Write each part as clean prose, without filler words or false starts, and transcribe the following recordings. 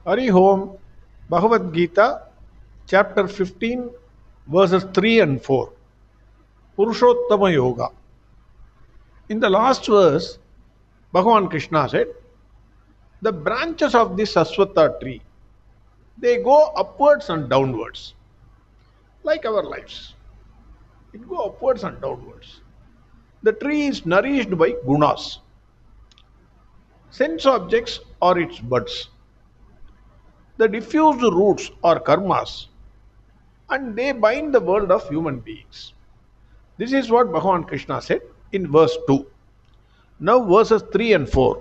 Hari Om, Bhagavad Gita, chapter 15, verses 3 and 4. Purushottama Yoga. In the last verse, Bhagwan Krishna said, the branches of this Aswatha tree, they go upwards and downwards, like our lives. It go upwards and downwards. The tree is nourished by gunas. Sense objects are its buds. The diffused roots are karmas, and they bind the world of human beings. This is what Bhagavan Krishna said in verse 2. Now verses 3 and 4.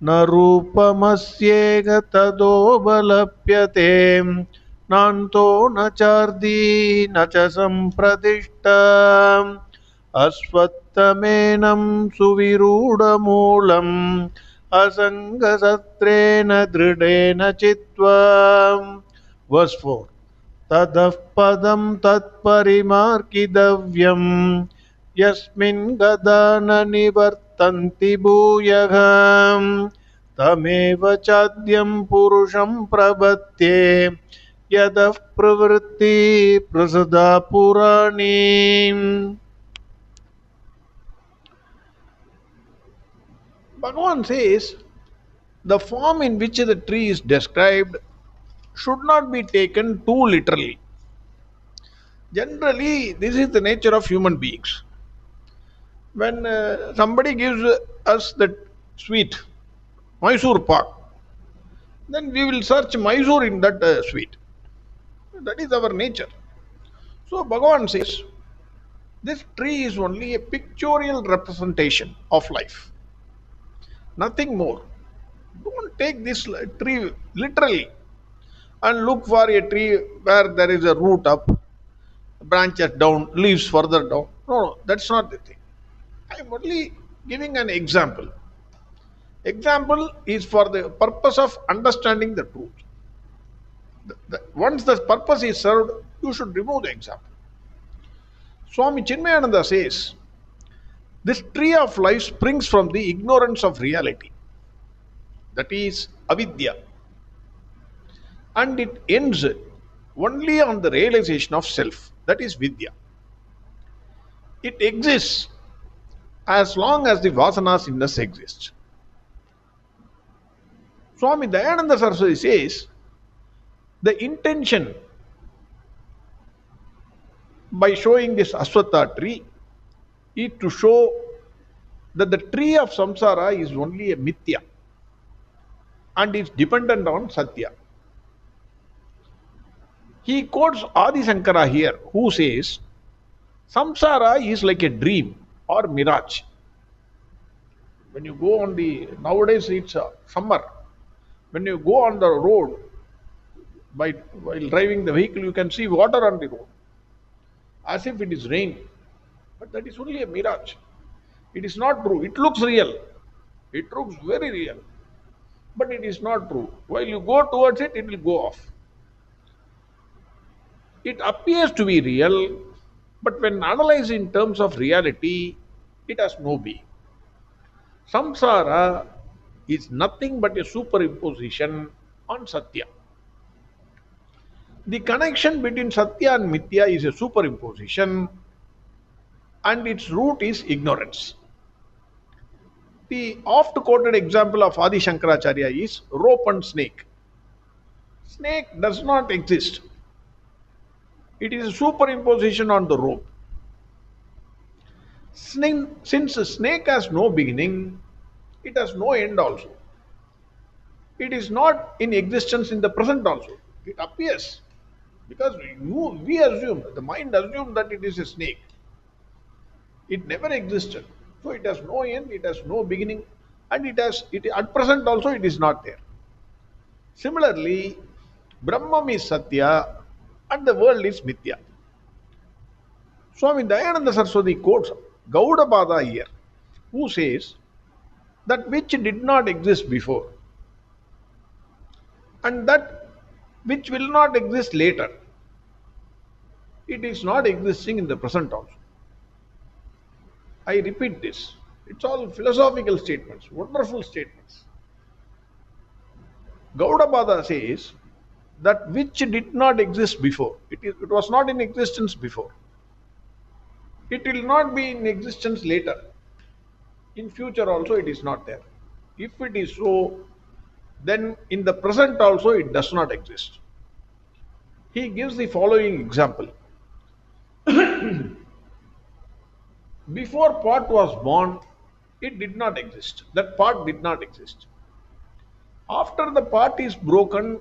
Na rupamasyega tadobhalapyate nanto na chardi na cha sampradishta asvattamenam suvirudamulam asangasatrena dridena chitva. Verse 4. ततः पदं तत्परिमार्गितव्यं यस्मिन् गता न निवर्तन्ति भूयः तमेव चाद्यं पुरुषं प्रपद्ये यतः प्रवृत्ति प्रसदा पुराणी. Bhagavan says the form in which the tree is described should not be taken too literally. Generally, this is the nature of human beings. When somebody gives us the sweet, Mysore pak, then we will search Mysore in that sweet. That is our nature. So Bhagavan says, this tree is only a pictorial representation of life. Nothing more. Don't take this tree literally and look for a tree where there is a root up, branches down, leaves further down. No, that's not the thing. I am only giving an example. Example is for the purpose of understanding the truth. Once the purpose is served, you should remove the example. Swami Chinmayananda says, this tree of life springs from the ignorance of reality. That is avidya. And it ends only on the realization of self. That is vidya. It exists as long as the vasanas in us exist. Swami Dayananda Saraswati says, the intention by showing this Aswatha tree is to show that the tree of samsara is only a mithya and is dependent on satya. He quotes Adi Shankara here, who says, samsara is like a dream or mirage. When you go on nowadays it's summer, when you go on the road, while driving the vehicle, you can see water on the road, as if it is rain. But that is only a mirage. It is not true. It looks real. It looks very real. But it is not true. While you go towards it, it will go off. It appears to be real, but when analyzed in terms of reality, it has no being. Samsara is nothing but a superimposition on Satya. The connection between Satya and Mithya is a superimposition, and its root is ignorance. The oft quoted example of Adi Shankaracharya is rope and snake. Snake does not exist. It is a superimposition on the rope. Since a snake has no beginning, it has no end also. It is not in existence in the present also. It appears. Because we assume, the mind assumes that it is a snake. It never existed. So it has no end, it has no beginning, and at present also it is not there. Similarly, Brahman is Satya and the world is Mithya. Swami Dayananda Saraswati quotes Gaudapada here, who says that which did not exist before and that which will not exist later, it is not existing in the present also. I repeat this. It's all philosophical statements, wonderful statements. Gaudapada says that which did not exist before, it was not in existence before. It will not be in existence later. In future also it is not there. If it is so, then in the present also it does not exist. He gives the following example. Before pot was born, it did not exist. That pot did not exist. After the pot is broken,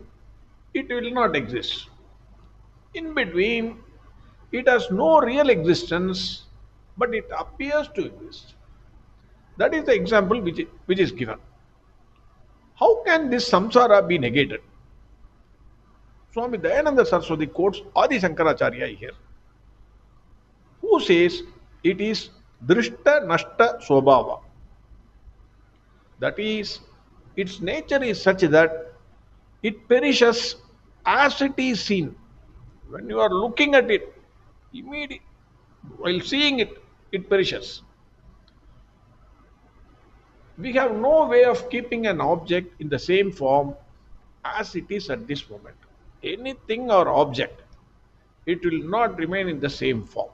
it will not exist. In between, it has no real existence, but it appears to exist. That is the example which is given. How can this samsara be negated? Swami Dayananda Saraswati quotes Adi Shankaracharya here, who says it is drishta nashta swabhava. That is, its nature is such that it perishes as it is seen. When you are looking at it, immediately, while seeing it, it perishes. We have no way of keeping an object in the same form as it is at this moment. Anything or object, it will not remain in the same form.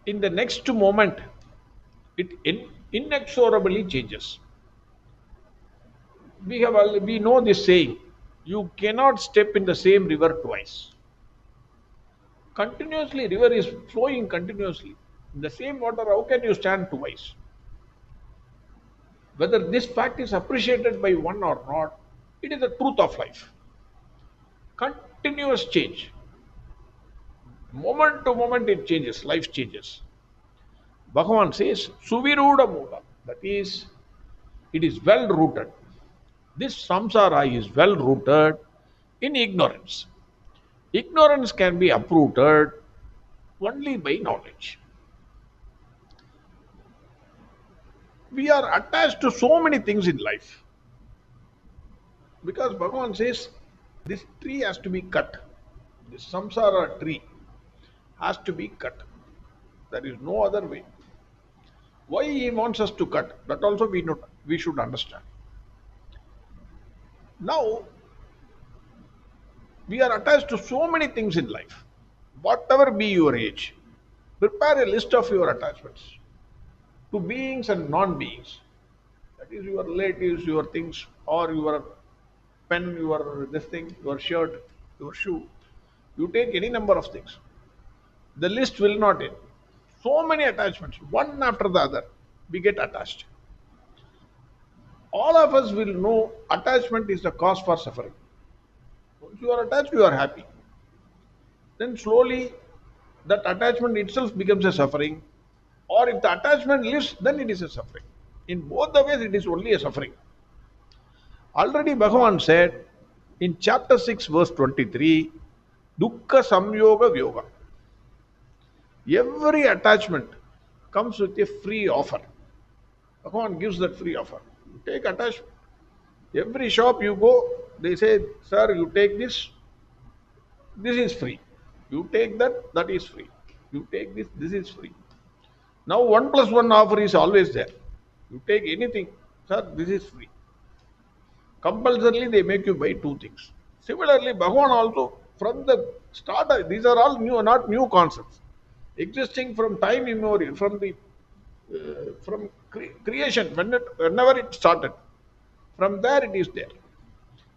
In the next moment, it inexorably changes. We know this saying: you cannot step in the same river twice. Continuously, river is flowing continuously. In the same water, how can you stand twice? Whether this fact is appreciated by one or not, it is the truth of life. Continuous change. Moment to moment it changes, life changes. Bhagavan says, Suviruda Mula. That is, it is well rooted. This samsara is well rooted in ignorance. Ignorance can be uprooted only by knowledge. We are attached to so many things in life. Because Bhagavan says this tree has to be cut. This samsara tree has to be cut. There is no other way. Why he wants us to cut, that also we should understand. Now, we are attached to so many things in life. Whatever be your age, prepare a list of your attachments to beings and non-beings. That is your relatives, your things, or your pen, your this thing, your shirt, your shoe. You take any number of things. The list will not end. So many attachments, one after the other, we get attached. All of us will know attachment is the cause for suffering. Once you are attached, you are happy. Then slowly, that attachment itself becomes a suffering. Or if the attachment lives, then it is a suffering. In both the ways, it is only a suffering. Already Bhagavan said in chapter 6, verse 23, Dukkha Samyoga Vyoga. Every attachment comes with a free offer. Bhagavan gives that free offer. You take attachment. Every shop you go, they say, sir, you take this is free. You take that, that is free. You take this is free. Now 1+1 offer is always there. You take anything, sir, this is free. Compulsorily they make you buy two things. Similarly, Bhagavan also, from the start, these are all new, not new concepts. Existing from time immemorial, from creation, whenever it started. From there it is there.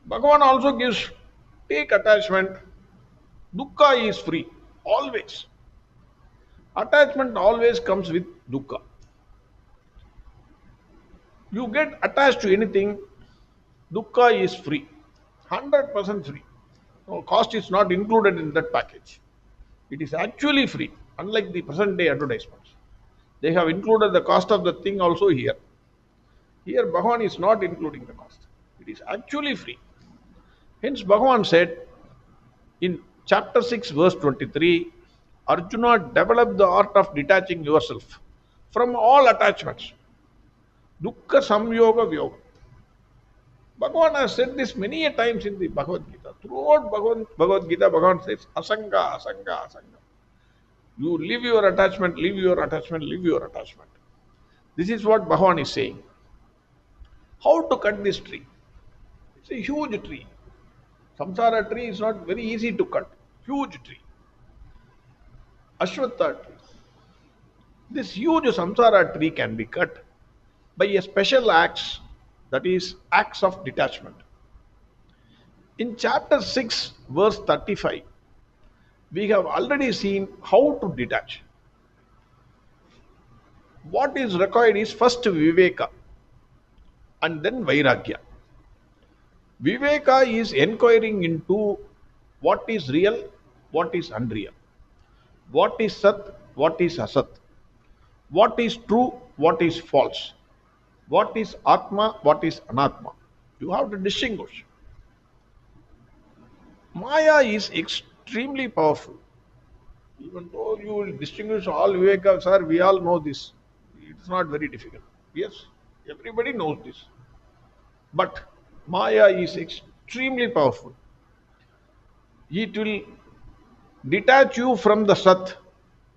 Bhagavan also gives, take attachment, dukkha is free, always. Attachment always comes with dukkha. You get attached to anything, dukkha is free, 100% free. No, cost is not included in that package. It is actually free, unlike the present day advertisements. They have included the cost of the thing also here. Here, Bhagavan is not including the cost. It is actually free. Hence, Bhagavan said in chapter 6, verse 23, Arjuna, develop the art of detaching yourself from all attachments. Dukkha Samyoga Vyoga. Bhagavan has said this many a times in the Bhagavad Gita. Throughout Bhagavad Gita, Bhagavan says, Asanga, Asanga, Asanga. You leave your attachment, leave your attachment, leave your attachment. This is what Bhagavan is saying. How to cut this tree? It's a huge tree. Samsara tree is not very easy to cut. Huge tree. Ashwatha tree. This huge samsara tree can be cut by a special acts, that is acts of detachment. In chapter 6, verse 35, we have already seen how to detach. What is required is first viveka and then vairagya. Viveka is inquiring into what is real, what is unreal, what is sat, what is asat, what is true, what is false, what is atma, what is anatma. You have to distinguish. Maya is extremely powerful. Even though you will distinguish all Viveka, sir, we all know this. It's not very difficult. Yes, everybody knows this. But Maya is extremely powerful. It will detach you from the Sat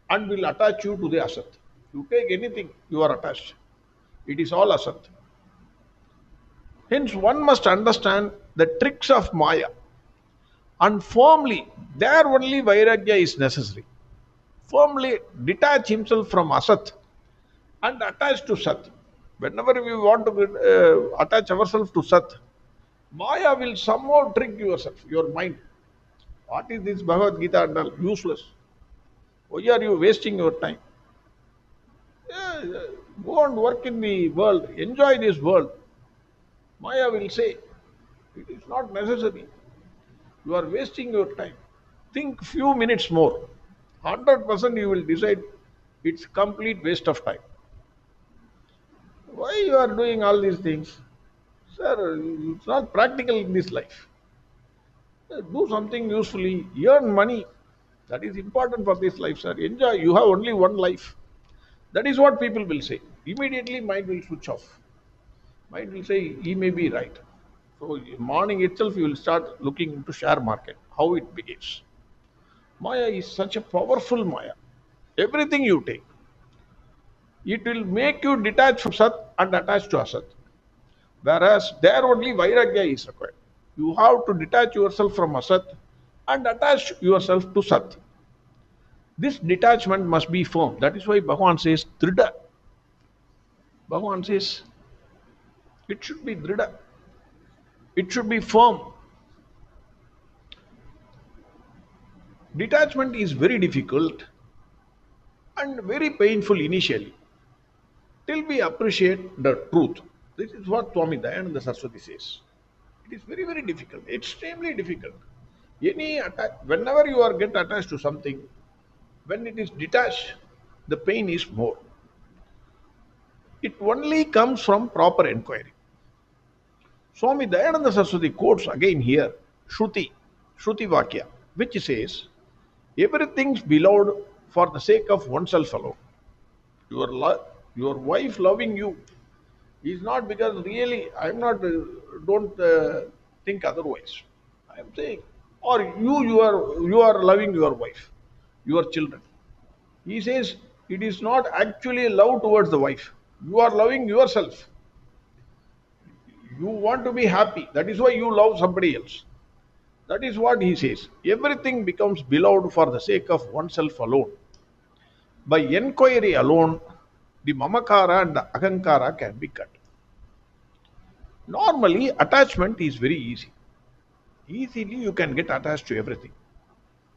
and will attach you to the Asat. You take anything, you are attached. It is all Asat. Hence, one must understand the tricks of Maya. And firmly, there only Vairagya is necessary. Firmly detach himself from Asat and attach to Sat. Whenever we want to attach ourselves to Sat, Maya will somehow trick yourself, your mind. What is this Bhagavad Gita and all? Useless. Why are you wasting your time? Yeah, yeah, go and work in the world, enjoy this world. Maya will say, it is not necessary. You are wasting your time. Think few minutes more. 100% you will decide it's complete waste of time. Why you are doing all these things? Sir, it's not practical in this life. Do something usefully, earn money. That is important for this life, sir. Enjoy. You have only one life. That is what people will say. Immediately mind will switch off. Mind will say he may be right. So morning itself you will start looking into share market, how it begins. Maya is such a powerful Maya. Everything you take, it will make you detach from Sat and attach to Asat. Whereas there only Vairagya is required. You have to detach yourself from Asat and attach yourself to Sat. This detachment must be firm. That is why Bhagwan says Drida. Bhagwan says it should be Drida. It should be firm. Detachment is very difficult and very painful initially till we appreciate the truth. This is what Swami Dayananda Saraswati says. It is very, very difficult, extremely difficult. Whenever you are get attached to something, when it is detached, the pain is more. It only comes from proper inquiry. Swami Dayananda Saraswati quotes again here Shruti Vakya, which says, everything's beloved for the sake of oneself alone. Your wife loving you is not because really, I'm not, don't think otherwise. I am saying, or you are loving your wife, your children. He says, it is not actually love towards the wife. You are loving yourself. You want to be happy. That is why you love somebody else. That is what he says. Everything becomes beloved for the sake of oneself alone. By inquiry alone, the mamakara and the agankara can be cut. Normally, attachment is very easy. Easily you can get attached to everything.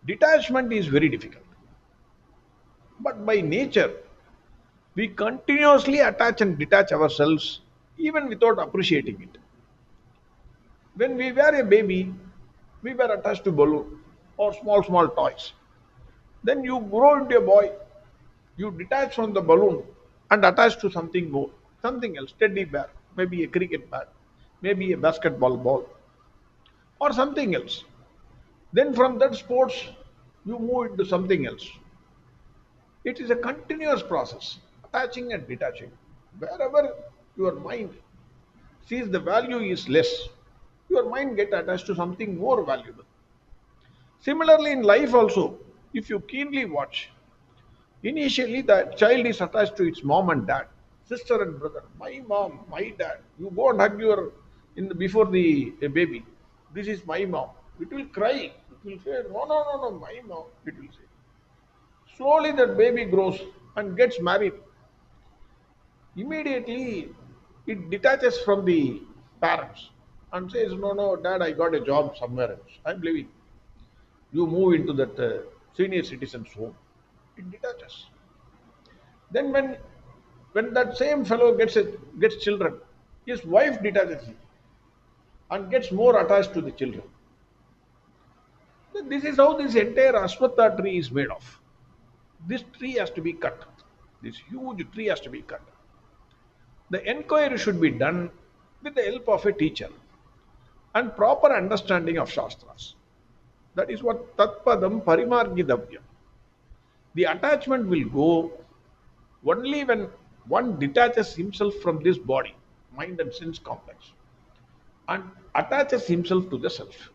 Detachment is very difficult. But by nature, we continuously attach and detach ourselves even without appreciating it. When we were a baby, we were attached to balloon or small toys. Then you grow into a boy, you detach from the balloon and attach to something more, something else, teddy bear, maybe a cricket bat, maybe a basketball ball, or something else. Then from that sports, you move into something else. It is a continuous process, attaching and detaching. Wherever your mind sees the value is less, your mind get attached to something more valuable. Similarly, in life also, if you keenly watch, initially the child is attached to its mom and dad, sister and brother, my mom, my dad. You go and hug your before the baby, this is my mom. It will cry. It will say, no, no, no, no, my mom. It will say. Slowly that baby grows and gets married. Immediately it detaches from the parents and says, no, no, dad, I got a job somewhere else. I'm leaving. You move into that senior citizen's home. It detaches. Then when that same fellow gets children, his wife detaches him and gets more attached to the children. This is how this entire Ashwatha tree is made of. This tree has to be cut. This huge tree has to be cut. The enquiry should be done with the help of a teacher and proper understanding of Shastras. That is what Tatpadam Parimargidavya. The attachment will go only when one detaches himself from this body, mind and sense complex, and attaches himself to the self.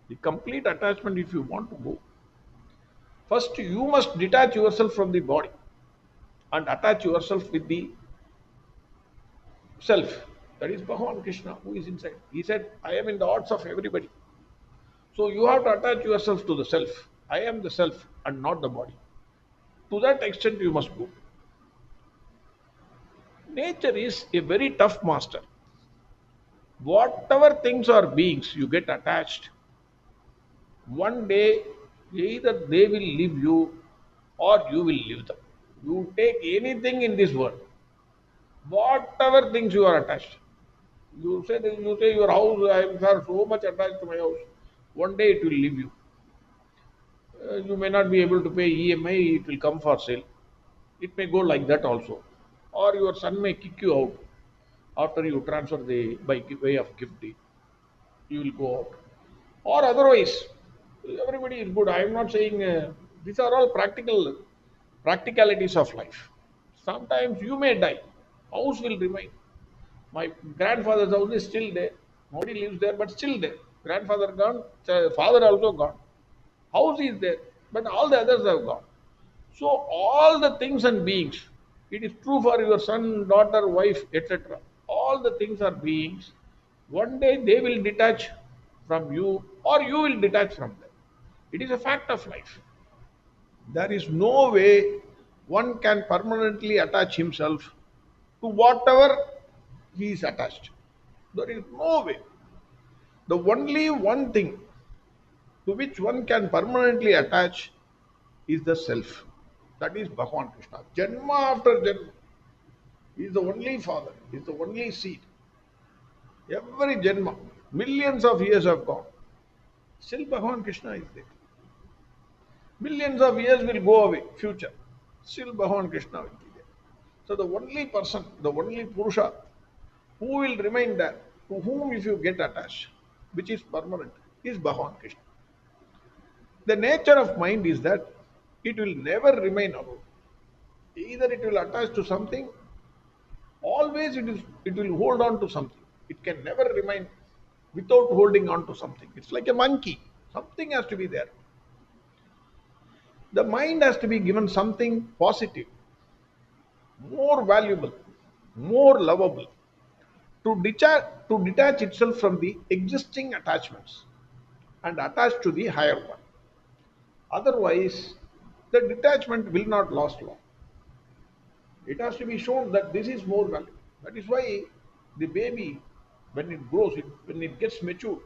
The complete attachment, if you want to go, first you must detach yourself from the body and attach yourself with the self. That is Bhagwan Krishna who is inside. He said, I am in the hearts of everybody. So you have to attach yourself to the self. I am the self and not the body. To that extent you must go. Nature is a very tough master. Whatever things or beings you get attached, one day either they will leave you or you will leave them. You take anything in this world, whatever things you are attached. You say your house, I am so much attached to my house. One day it will leave you. You may not be able to pay EMI, it will come for sale. It may go like that also. Or your son may kick you out after you transfer the by way of gift deed. You will go out. Or otherwise, everybody is good. I am not saying these are all practicalities of life. Sometimes you may die. House will remain. My grandfather's house is still there. Nobody lives there, but still there. Grandfather gone, father also gone. House is there, but all the others have gone. So all the things and beings, it is true for your son, daughter, wife, etc. All the things are beings. One day they will detach from you, or you will detach from them. It is a fact of life. There is no way one can permanently attach himself to whatever he is attached. There is no way. The only one thing to which one can permanently attach is the self. That is Bhagwan Krishna. Janma after Janma. He is the only father. He is the only seed. Every Janma, millions of years have gone. Still Bhagwan Krishna is there. Millions of years will go away, future. Still Bhagwan Krishna will be there. So the only person, the only Purusha who will remain there, to whom if you get attached, which is permanent, is Bhagwan Krishna. The nature of mind is that it will never remain alone. Either it will attach to something, always it will hold on to something. It can never remain without holding on to something. It's like a monkey. Something has to be there. The mind has to be given something positive, more valuable, more lovable, to detach itself from the existing attachments and attach to the higher one. Otherwise, the detachment will not last long. It has to be shown that this is more valuable. That is why the baby, when it grows, when it gets mature,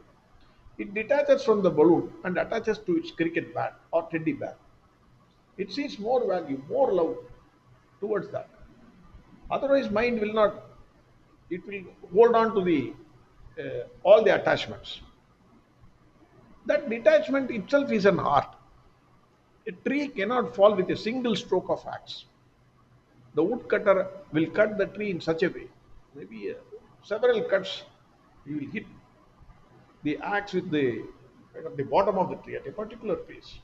it detaches from the balloon and attaches to its cricket bat or teddy bear. It sees more value, more love towards that. Otherwise, mind will not. It will hold on to the all the attachments. That detachment itself is an art. A tree cannot fall with a single stroke of axe. The woodcutter will cut the tree in such a way, maybe several cuts, he will hit the axe with the bottom of the tree at a particular place.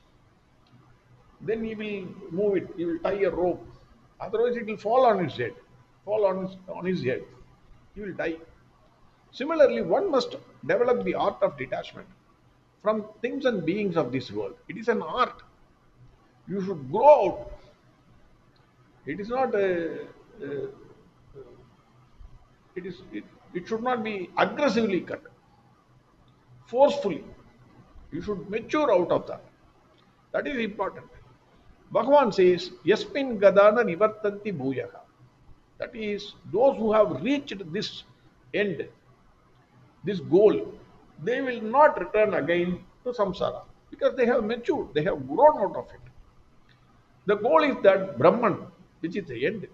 Then he will move it, he will tie a rope. Otherwise, it will fall on his head, on his head. He will die. Similarly, one must develop the art of detachment from things and beings of this world. It is an art. You should grow out. It is not a, it It should not be aggressively cut, forcefully. You should mature out of that. That is important. Bhagavan says, Yasmin Gadana Nivartanti Bhuyaha. That is, those who have reached this end, this goal, they will not return again to samsara because they have matured, they have grown out of it. The goal is that Brahman, which is the end,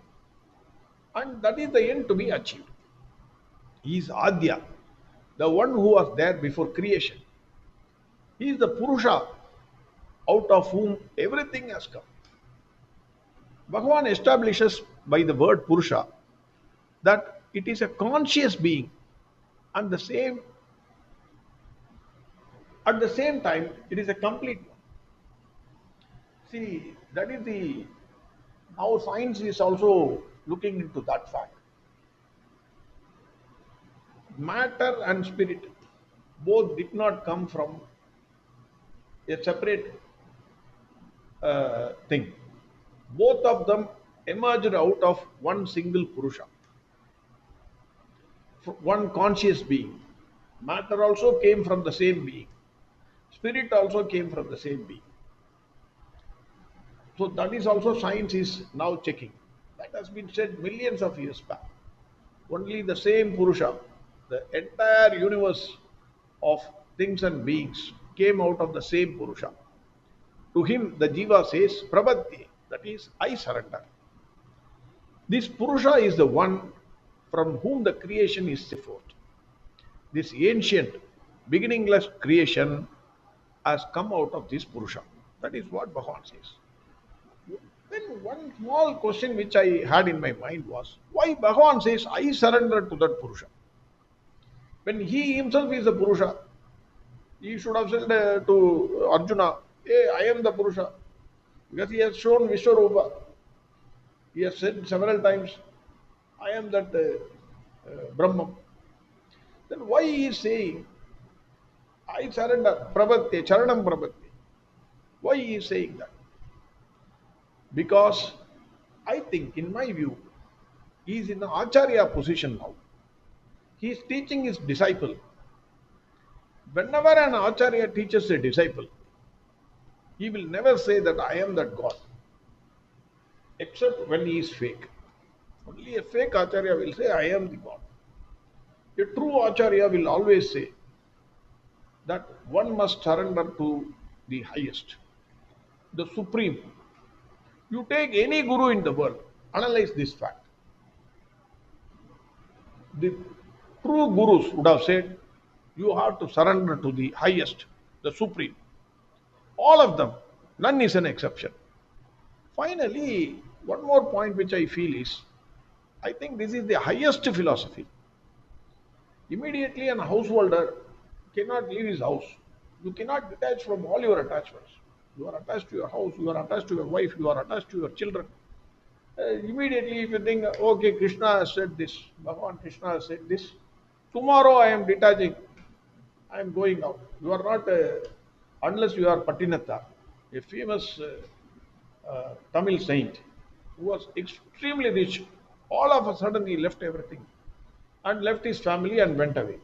and that is the end to be achieved. He is Adya, the one who was there before creation. He is the Purusha out of whom everything has come. Bhagavan establishes by the word Purusha that it is a conscious being and at the same time it is a complete one. See, that is the now science is also looking into that fact. Matter and spirit both did not come from a separate thing. Both of them emerged out of one single Purusha, one conscious being. Matter also came from the same being. Spirit also came from the same being. So that is also science is now checking. That has been said millions of years back. Only the same Purusha, the entire universe of things and beings came out of the same Purusha. To him, the Jiva says, Prabhati, that is, I surrender. This Purusha is the one from whom the creation is set forth. This ancient, beginningless creation has come out of this Purusha. That is what Bhagavan says. Then one small question which I had in my mind was, why Bhagavan says, I surrender to that Purusha? When he himself is the Purusha, he should have said to Arjuna, hey, I am the Purusha. Because he has shown Vishwarupa. He has said several times, I am that Brahman. Then why he is saying, I surrender, Prabhati, Charanam Prabhati? Why he is saying that? Because I think, in my view, he is in the Acharya position now. He is teaching his disciple. Whenever an Acharya teaches a disciple, he will never say that I am that God, except when he is fake. Only a fake Acharya will say, I am the God. A true Acharya will always say that one must surrender to the highest, the supreme. You take any guru in the world, analyze this fact. The true gurus would have said, you have to surrender to the highest, the supreme. All of them, none is an exception. Finally, one more point which I feel is, I think this is the highest philosophy. Immediately, an householder cannot leave his house. You cannot detach from all your attachments. You are attached to your house, you are attached to your wife, you are attached to your children. Immediately, if you think, okay, Krishna has said this, Bhagwan Krishna has said this, tomorrow I am detaching, I am going out. You are not, unless you are Patinatha, a famous Tamil saint who was extremely rich. All of a sudden, he left everything and left his family and went away.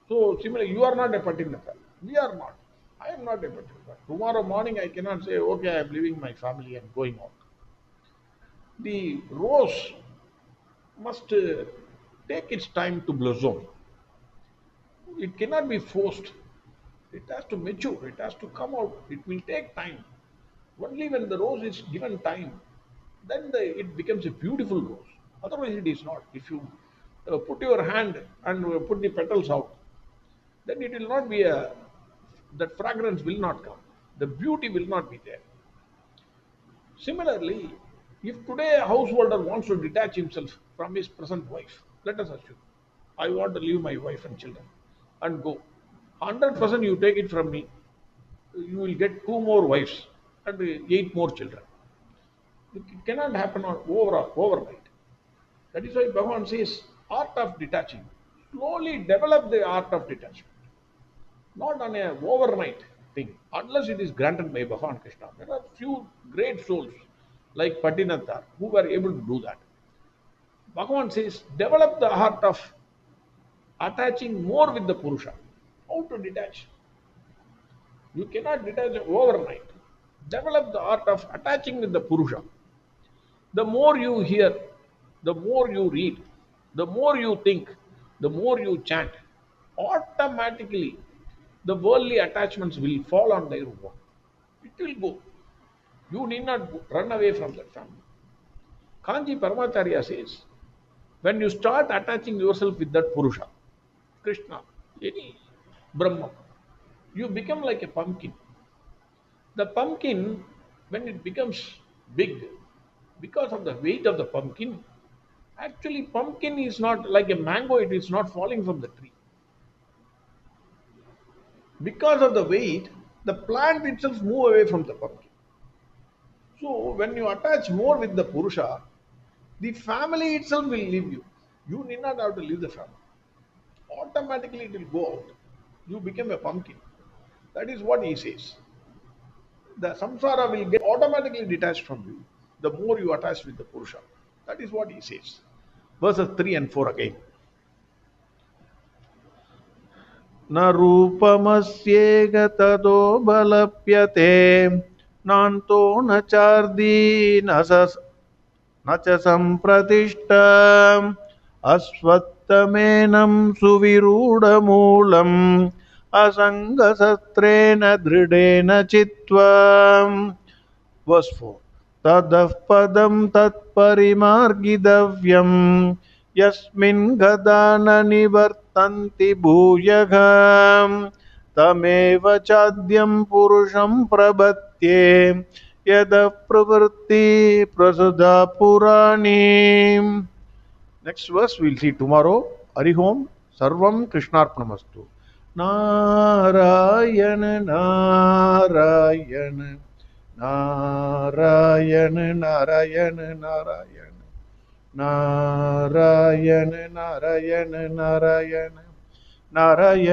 So, similarly, you are not a Patinatha. We are not. I am not a Patinatha. Tomorrow morning, I cannot say, okay, I am leaving my family and going out. The rose must take its time to blossom. It cannot be forced. It has to mature. It has to come out. It will take time. Only when the rose is given time, then it becomes a beautiful rose. Otherwise, it is not. If you put your hand and put the petals out, then it will not be that fragrance will not come. The beauty will not be there. Similarly, if today a householder wants to detach himself from his present wife, let us assume, I want to leave my wife and children and go. 100% you take it from me, you will get two more wives and eight more children. It cannot happen overnight. That is why Bhagavan says, art of detaching. Slowly develop the art of detachment. Not on a overnight thing, unless it is granted by Bhagavan Krishna. There are few great souls like Patinatha who were able to do that. Bhagavan says, develop the art of attaching more with the Purusha. How to detach? You cannot detach overnight. Develop the art of attaching with the Purusha. The more you hear, the more you read, the more you think, the more you chant, automatically the worldly attachments will fall on their own. It will go. You need not run away from that family. Kanji Paramacharya says, when you start attaching yourself with that Purusha, Krishna, any Brahma, you become like a pumpkin. The pumpkin, when it becomes big, because of the weight of the pumpkin, actually pumpkin is not like a mango, it is not falling from the tree. Because of the weight, the plant itself move away from the pumpkin. So when you attach more with the Purusha, the family itself will leave you. You need not have to leave the family. Automatically it will go out. You become a pumpkin. That is what he says. The samsara will get automatically detached from you the more you attach with the Purusha. That is what he says. Verses 3 and 4 again. न रूपमस्येह तदोपलप्यते नान्तो न चार्दी न च सम्प्रतिष्ठा अश्वत्थमेनं सुविरूढमूलम् असङ्गशस्त्रेण दृढेन चित्वा. Verse 4. ततः पदं तत्परिमार्गितव्यं यस्मिन् गता न निवर्तन्ति भूयः तमेव चाद्यं पुरुषं प्रपद्ये यतः प्रवृत्ति प्रसदा पुराणी. Next verse we'll see tomorrow. Hari Om. Sarvam Krishnarpanamastu. Narayan Narayan Narayan Narayan Narayan Narayan Narayan Narayan Narayan Narayan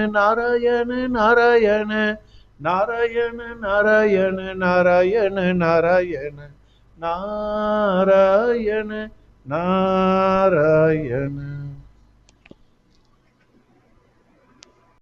Narayan Narayan Narayan Narayan Narayan Narayan Narayan Narayan